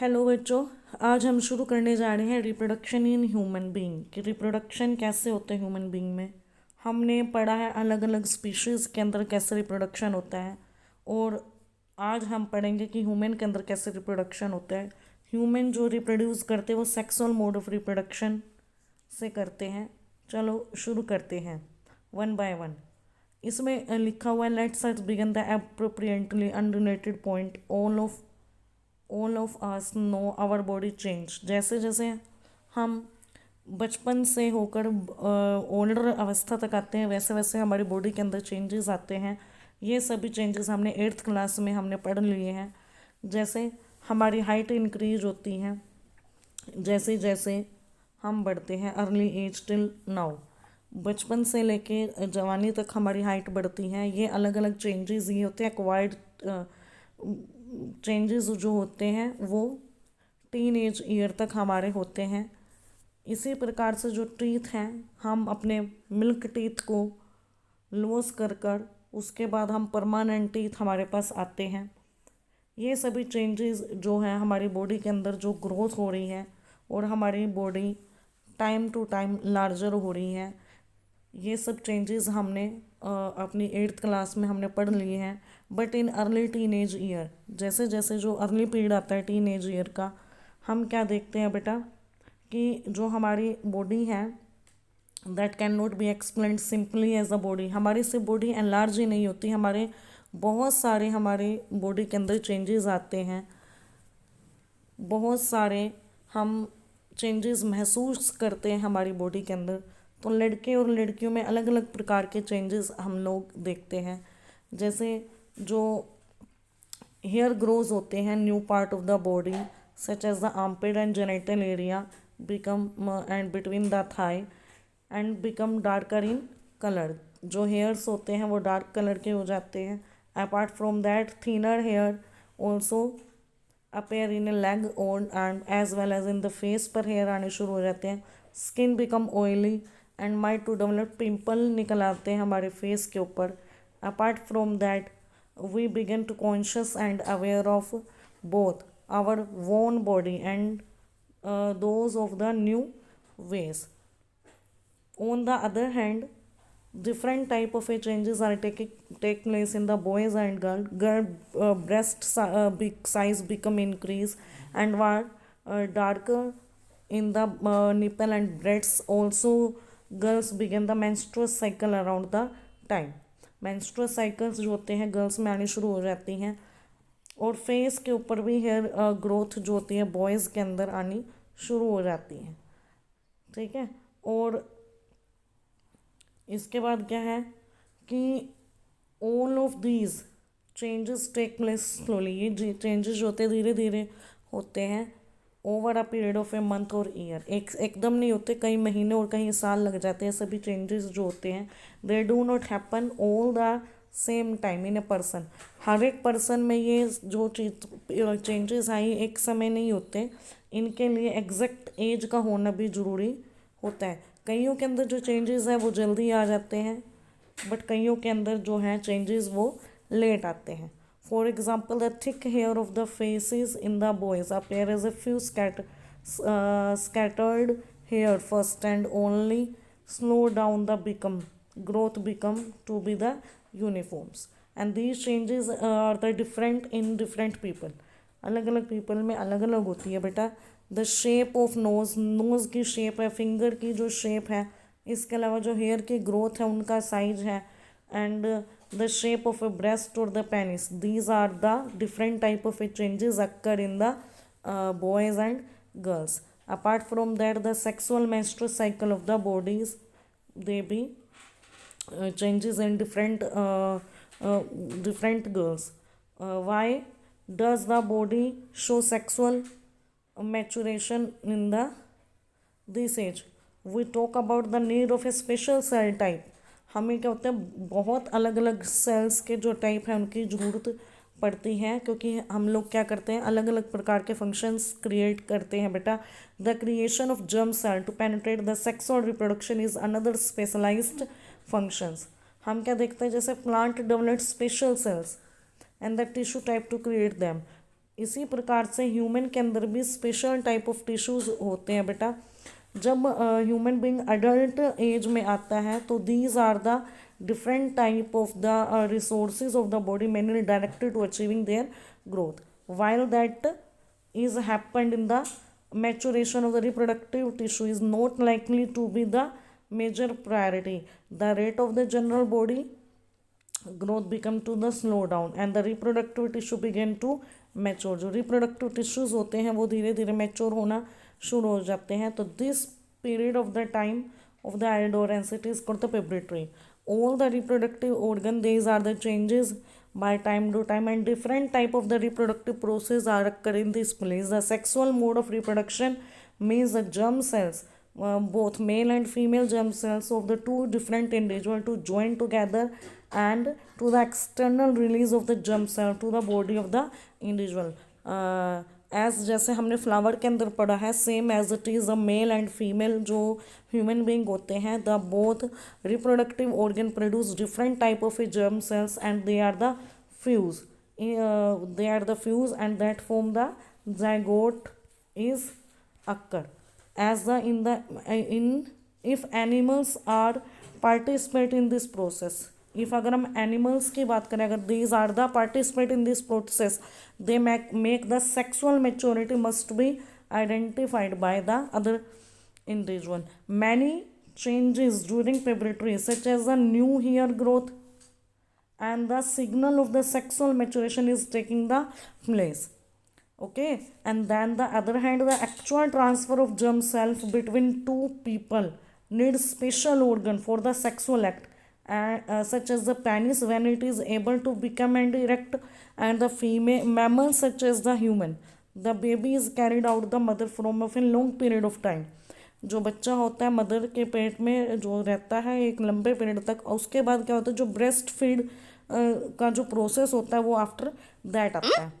Hello बच्चों। आज हम शुरू करने जा रहे हैं रिप्रोडक्शन इन ह्यूमन बीइंग कि रिप्रोडक्शन कैसे होता है ह्यूमन बीइंग में। हमने पढ़ा है अलग अलग स्पीशीज़ के अंदर कैसे रिप्रोडक्शन होता है, और आज हम पढ़ेंगे कि ह्यूमन के अंदर कैसे रिप्रोडक्शन होता है। ह्यूमन जो रिप्रोड्यूस करते हैं वो सेक्सुअल मोड ऑफ रिप्रोडक्शन से करते हैं। चलो शुरू करते हैं वन बाय वन। इसमें लिखा हुआ है let's us begin the appropriately unrelated point all of us know our body change. जैसे जैसे हम बचपन से होकर ओल्डर अवस्था तक आते हैं वैसे वैसे हमारी बॉडी के अंदर चेंजेस आते हैं। ये सभी चेंजेस हमने 8th क्लास में हमने पढ़ लिए हैं। जैसे हमारी हाइट इंक्रीज होती है जैसे जैसे हम बढ़ते हैं अर्ली एज टिल नाउ। बचपन से लेके जवानी तक हमारी हाइट बढ़ती है। ये अलग अलग चेंजेस ये होते हैं एक्वायर्ड चेंजेस जो होते हैं वो टीन एज ईयर तक हमारे होते हैं। इसी प्रकार से जो टीथ हैं हम अपने मिल्क टीथ को लॉस कर कर उसके बाद हम परमानेंट टीथ हमारे पास आते हैं। ये सभी चेंजेस जो हैं हमारी बॉडी के अंदर जो ग्रोथ हो रही है और हमारी body time to time larger हो रही है, ये सब चेंजेस हमने अपनी 8th क्लास में हमने पढ़ लिए हैं। But in early teen age year, जैसे जैसे जो अर्ली पीरियड आता है टीन एज ईयर का, हम क्या देखते हैं बेटा कि जो हमारी बॉडी है that cannot be explain simply as a body. हमारी सिर्फ बॉडी एनलार्ज ही नहीं होती, हमारे बहुत सारे हमारे बॉडी के अंदर चेंजेस आते हैं। बहुत सारे हम चेंजेस महसूस करते हैं हमारी बॉडी के अंदर। तो लड़के और लड़कियों में अलग अलग प्रकार के चेंजेस हम लोग देखते हैं। जैसे जो हेयर ग्रोज होते हैं new part of the body such as the armpit and genital area become and between the thigh and become darker in colour. जो हेयर्स होते हैं वो डार्क कलर के हो जाते हैं। Apart from that thinner hair also appear in a leg और and as well as in the face पर हेयर आने शुरू हो जाते हैं। Skin become oily and might to develop pimple निकल आते हैं हमारे फेस के ऊपर। Apart from that we begin to conscious and aware of both our own body and those of the new ways. On the other hand, different type of a changes are take place in the boys and girl breast big size become increase and were darker in the nipple and breasts. Also girls begin the menstrual cycle around the time. menstrual cycles जो होते हैं girls में आनी शुरू हो जाती हैं। और फेस के ऊपर भी हेयर ग्रोथ जो होती है बॉयज़ के अंदर आनी शुरू हो जाती है। ठीक है। और इसके बाद क्या है कि all of these changes take place slowly. ये चेंजेस जो होते हैं धीरे धीरे होते हैं over a period of a month और ईयर। एकदम नहीं होते, कई महीने और कई साल लग जाते हैं। सभी चेंजेस जो होते हैं they do not happen all the same time in a person. हर एक पर्सन में ये जो चेंजेस आई एक समय नहीं होते, इनके लिए एग्जैक्ट एज का होना भी ज़रूरी होता है। कईयों के अंदर जो चेंजेस हैं वो जल्दी आ जाते हैं, बट कईयों के अंदर जो हैं चेंजेस वो लेट आते हैं। For example the thick hair of the faces in the boys appear as a few scattered hair first and only slow down the growth become to be the uniforms, and these changes are the different in different people। अलग अलग people में अलग अलग होती है बेटा। The shape of nose की shape है, फिंगर की जो शेप है, इसके अलावा जो हेयर की ग्रोथ है उनका साइज है, and the shape of a breast और the penis. These are the different type of a changes occur in the boys and girls. Apart from that the sexual menstrual cycle of the bodies they be changes in different girls। Why does the body show sexual maturation in the this age? We talk about the need of a special cell type। हमें क्या होता है बहुत अलग अलग sales के जो type हैं उनकी ज़रूरत पड़ती है, क्योंकि हम लोग क्या करते हैं अलग अलग प्रकार के फंक्शंस क्रिएट करते हैं बेटा। The creation of germ cell to penetrate the sex और reproduction is another specialised functions. हम क्या देखते हैं जैसे plant develop special cells and the tissue type to create them. इसी प्रकार से ह्यूमन के अंदर भी स्पेशल टाइप ऑफ टिश्यूज होते हैं बेटा। जब ह्यूमन बीइंग अडल्ट एज में आता है तो these are the different type of the resources of the body mainly directed to achieving their growth, while that is happened in the maturation of the reproductive tissue is not likely to be the major priority. The rate of the general body growth become to the slow down and the reproductive tissue begin to mature. जो reproductive tissues होते हैं वो धीरे धीरे mature होना शुरू हो जाते हैं। तो this period of the time of the adolescence it is called the puberty. All the reproductive organ, these are the changes by time to time, and different type of the reproductive process are occur in this place. The sexual mode of reproduction means the germ cells, both male and female germ cells of the two different individual to join together and to the external release of the germ cell to the body of the individual. As जैसे हमने flower के अंदर पढ़ा है, same as it is a male and female जो human being होते हैं, the both reproductive organ produce different type of a germ cells and they are the fuse, and that form the zygote is occur as the in if animals are participate in this process. If अगर हम animals की बात करें, अगर these are the participate in this process, they make the sexual maturity must be identified by the other individual. Many changes during puberty such as the new hair growth and the signal of the sexual maturation is taking the place. Okay, and then the other hand, the actual transfer of germ cells between two people needs special organ for the sexual act, such as the penis when it is able to become and erect, and the female mammals such as the human. The baby is carried out the mother from of a long period of time. जो बच्चा होता है mother के पेट में जो रहता है एक लंबे पीरियड तक, और उसके बाद क्या होता है जो ब्रेस्ट फीड का जो प्रोसेस होता है वो आफ्टर दैट आता है.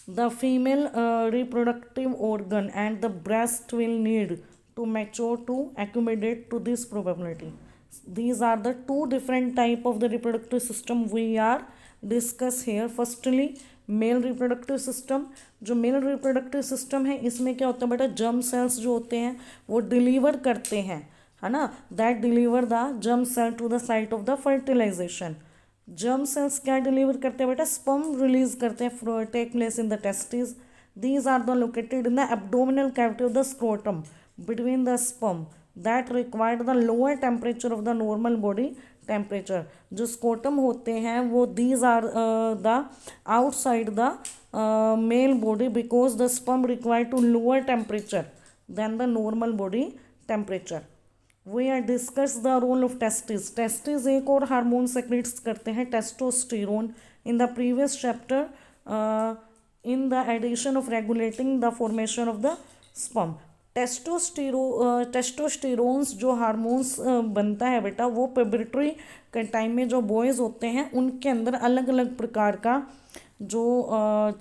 The female reproductive organ and the breast will need to mature to accumulate to this probability. These are the two different type of the reproductive system we are discuss here. Firstly, male reproductive system. जो male reproductive system है इसमें क्या होता है बेटा, germ cells जो होते हैं वो डिलीवर करते हैं, है ना, that deliver the germ cell to the site of the fertilisation. Germ cells क्या डिलीवर करते हैं बेटा, स्पर्म रिलीज करते हैं, take place in the testis. These are the located in the abdominal cavity of the scrotum between the sperm that required the lower temperature of the normal body temperature. जो scrotum होते हैं वो these are the outside the male body because the sperm required to lower temperature than the normal body temperature. We are discuss the role of testes. Testes एक और hormone secrets करते हैं, testosterone. in the previous chapter in the addition of regulating the formation of the sperm. टेस्टोस्टेरोन्स जो hormones बनता है बेटा वो puberty के टाइम में जो बॉयज़ होते हैं उनके अंदर अलग अलग प्रकार का जो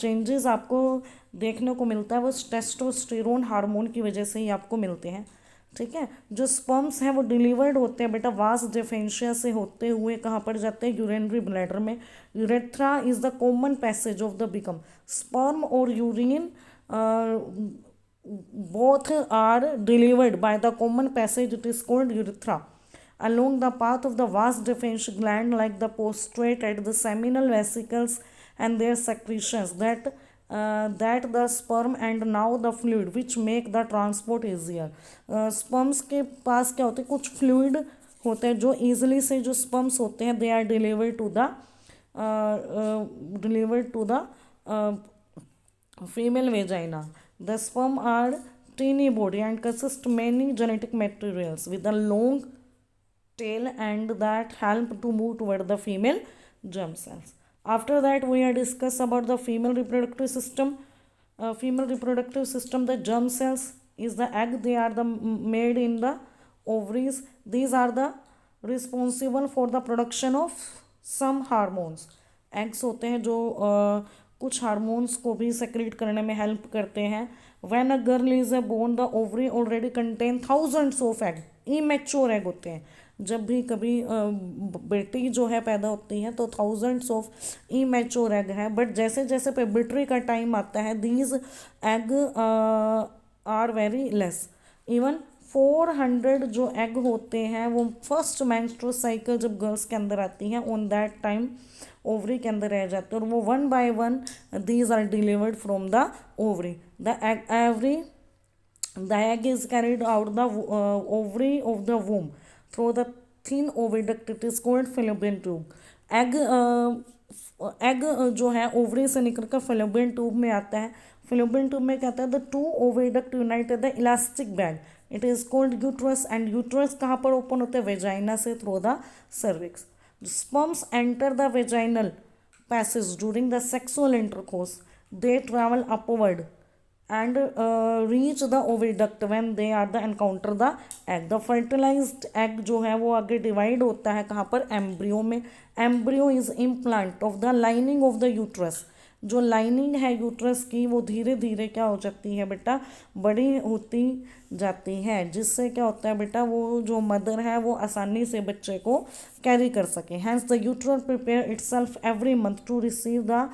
चेंजेस आपको देखने को मिलता है वो टेस्टोस्टेरोन हार्मोन की वजह से ही आपको मिलते हैं. ठीक है, जो स्पर्म्स हैं वो डिलीवर्ड होते हैं बेटा वास डेफेंशिया से होते हुए कहाँ पर जाते हैं, यूरिनरी ब्लैडर में. Urethra is the common passage of the become. Sperm और urine both are delivered by the common passage, it is called urethra, along the path of the vas deferens gland like the prostate at the seminal vesicles and their secretions that the sperm and now the fluid which make the transport easier. sperms के पास क्या होते हैं, कुछ fluid होते हैं जो easily से जो sperms होते हैं they are delivered to the female vagina. The sperm are teeny body and consist many genetic materials with a long tail and that help to move toward the female germ cells. After that we are discuss about the female reproductive system. The germ cells is the egg. They are the made in the ovaries. These are the responsible for the production of some hormones. Eggs होते हैं जो कुछ hormones को भी secret करने में help करते हैं. When a girl is a born the ovary already contain thousands of egg. Immature egg होते हैं. जब भी कभी बेटी जो है पैदा होती है तो थाउजेंड्स ऑफ इमेच्योर एग है, बट जैसे जैसे पेबिट्री का टाइम आता है these egg are very less. Even 400 जो एग होते हैं वो फर्स्ट मेंस्ट्रुअल साइकिल जब गर्ल्स के अंदर आती हैं ऑन दैट टाइम ओवरी के अंदर रह जाते हैं, और वो 1 by 1 these are delivered from the ovary. The egg is carried out the ovary of the womb through the thin oviduct. It is called fallopian tube. Egg जो है ovary से निकल कर fallopian ट्यूब में आता है। fallopian ट्यूब में क्या आता है, the two oviduct United the elastic bag, it is called uterus. And uterus कहाँ पर ओपन होते हैं, वेजाइना से through the cervix. Sperms enter the vaginal passage during the sexual intercourse, they travel upward and reach the oviduct when they are the encounter the egg. The fertilized egg जो है वो आगे divide होता है कहाँ पर, embryo में। Embryo is implant of the lining of the uterus. जो लाइनिंग है यूट्रस की वो धीरे धीरे क्या हो जाती है बेटा, बड़ी होती जाती है, जिससे क्या होता है बेटा, वो जो मदर है वो आसानी से बच्चे को कैरी कर सके। Hence the uterus prepare itself every month to receive the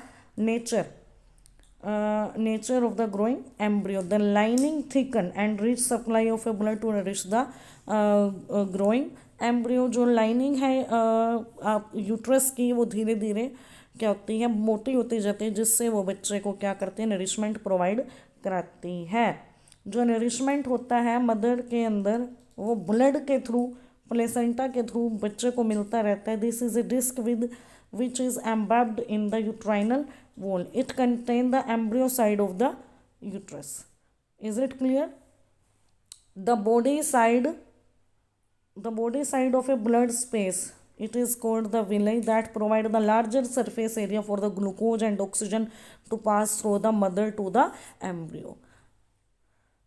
nature of the growing embryo. The lining thicken and rich supply of a blood to nourish the growing embryo. जो lining है uterus की वो धीरे धीरे क्या होती है, मोटी होती जाती है, जिससे वो बच्चे को क्या करती है, नरिशमेंट प्रोवाइड कराती है। जो नरिशमेंट होता है मदर के अंदर वो ब्लड के थ्रू, प्लेसेंटा के थ्रू बच्चे को मिलता रहता है। This is a disc with which is embedded in the utrinal wall. It contains the embryo side of the uterus. Is it clear? The body side of a blood space, it is called the villi, that provide the larger surface area for the glucose and oxygen to pass through the mother to the embryo.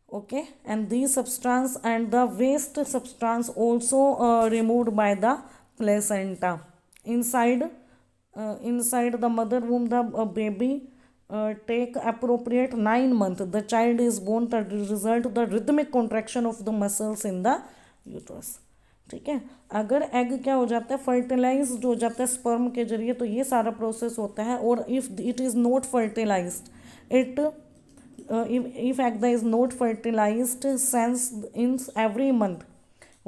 Okay, and these substance and the waste substance also removed by the placenta. Inside the mother womb, the baby take appropriate 9 months. The child is born the result of the rhythmic contraction of the muscles in the uterus. ठीक है, अगर egg क्या हो जाता है, fertilise हो जाता है स्पर्म के जरिए, तो ये सारा प्रोसेस होता है। और if it is not fertilised, if egg is not fertilized, since in every month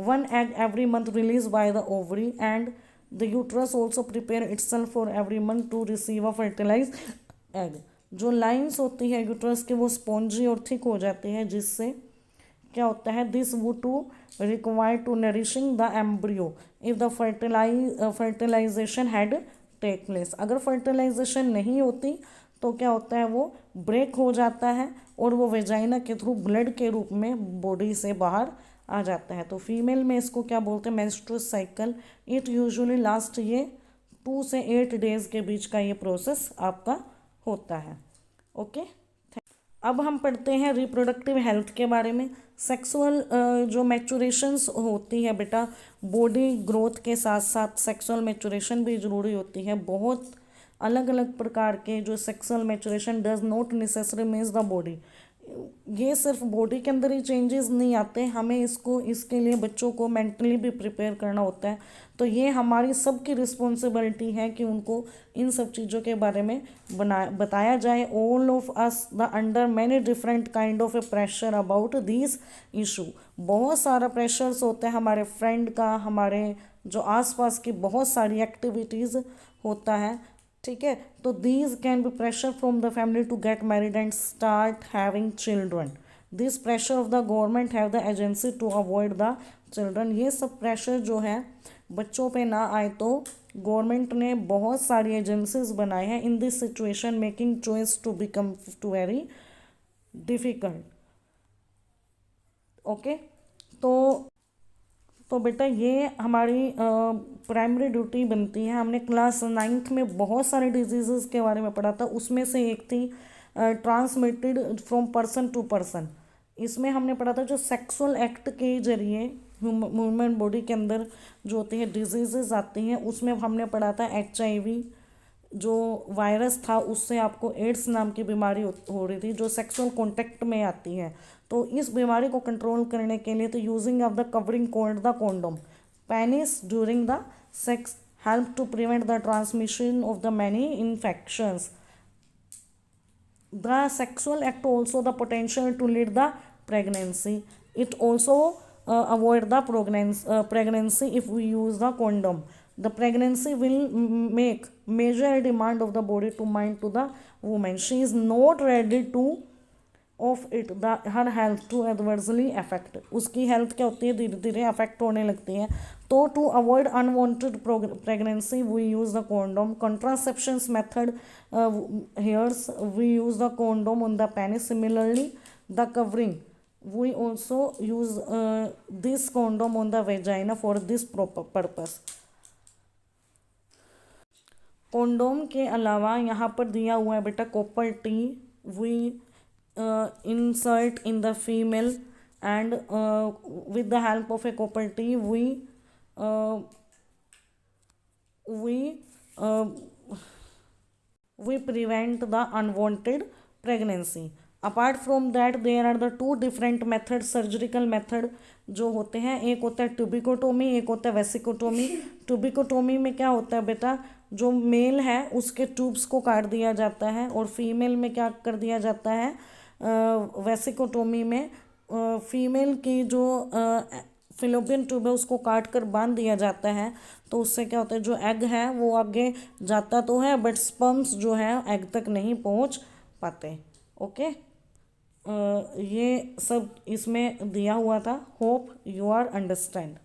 1 egg every month released by the ovary, and the uterus also prepare itself for every month to receive a fertilized egg. जो lines होती है uterus की वो spongy और thick हो जाती है, जिससे क्या होता है, दिस वो to require to nourishing the embryo if the fertilisation had take place. अगर फर्टिलाइजेशन नहीं होती तो क्या होता है, वो ब्रेक हो जाता है और वो वेजाइना के थ्रू ब्लड के रूप में बॉडी से बाहर आ जाता है। तो फीमेल में इसको क्या बोलते हैं, menstrual cycle. It usually last, ये 2 से 8 डेज के बीच का ये प्रोसेस आपका होता है। ओके, अब हम पढ़ते हैं रिप्रोडक्टिव हेल्थ के बारे में। सेक्सुअल जो मैचुरेशंस होती है बेटा, बॉडी ग्रोथ के साथ साथ सेक्सुअल मैचुरेशन भी ज़रूरी होती है। बहुत अलग अलग प्रकार के जो sexual maturation does not necessary means the body, ये सिर्फ बॉडी के अंदर ही चेंजेस नहीं आते, हमें इसके लिए बच्चों को मेंटली भी प्रिपेयर करना होता है। तो ये हमारी सबकी रिस्पॉन्सिबिलिटी है कि उनको इन सब चीज़ों के बारे में बताया जाए। All of us the under many different kind of A pressure about this issue. बहुत सारा प्रेशर्स होता है हमारे फ्रेंड का, हमारे जो आसपास की बहुत सारी एक्टिविटीज़ होता है। ठीक है, तो these can be pressure from the family to get married and start having children. This pressure of the government have the agency to avoid the children. ये सब प्रेशर जो है बच्चों पे ना आए, तो गवर्नमेंट ने बहुत सारी एजेंसीज बनाए हैं। In this situation making choice to become to very difficult. Okay, तो बेटा ये हमारी प्राइमरी ड्यूटी बनती है। हमने क्लास 9th में बहुत सारे डिजीज़ के बारे में पढ़ा था, उसमें से एक थी transmitted from person to person. इसमें हमने पढ़ा था जो सेक्सुअल एक्ट के जरिए ह्यूमन बॉडी के अंदर जो होती है डिजीज़ आती हैं, उसमें हमने पढ़ा था HIV जो वायरस था, उससे आपको एड्स नाम की बीमारी हो रही थी जो सेक्सुअल कॉन्टेक्ट में आती है। तो इस बीमारी को कंट्रोल करने के लिए तो using of the covering code the condom, penis during the sex help to prevent the transmission of the many infections. The sexual act also the potential to lead the pregnancy. It also avoid the pregnancy if we use the condom. The pregnancy will make major demand of the body to mind to the woman. She is not ready to of it the her health to adversely affect. उसकी health क्या होती है, धीरे धीरे affect होने लगती है. तो to avoid unwanted pregnancy we use the condom. contraceptions method here's we use the condom on the penis. Similarly the covering we also use this condom on the vagina for this proper purpose. Condom के अलावा यहाँ पर दिया हुआ है बेटा copper T. We insert in the female and with the help of a copper tea we prevent the unwanted pregnancy. Apart from that there are the two different methods, surgical method जो होते हैं. एक होता है ट्यूबिकोटोमी, एक होता है वेसिकोटोमी. ट्यूबिकोटोमी में क्या होता है बेटा, जो मेल है उसके ट्यूब्स को काट दिया जाता है और फीमेल में क्या कर दिया जाता है, वेसिकोटोमी में फीमेल की जो फिलोपियन ट्यूब है उसको काट कर बांध दिया जाता है. तो उससे क्या होता है, जो एग है वो आगे जाता तो है बट स्पर्म्स जो है एग तक नहीं पहुंच पाते. ओके, ये सब इसमें दिया हुआ था. Hope you are understand.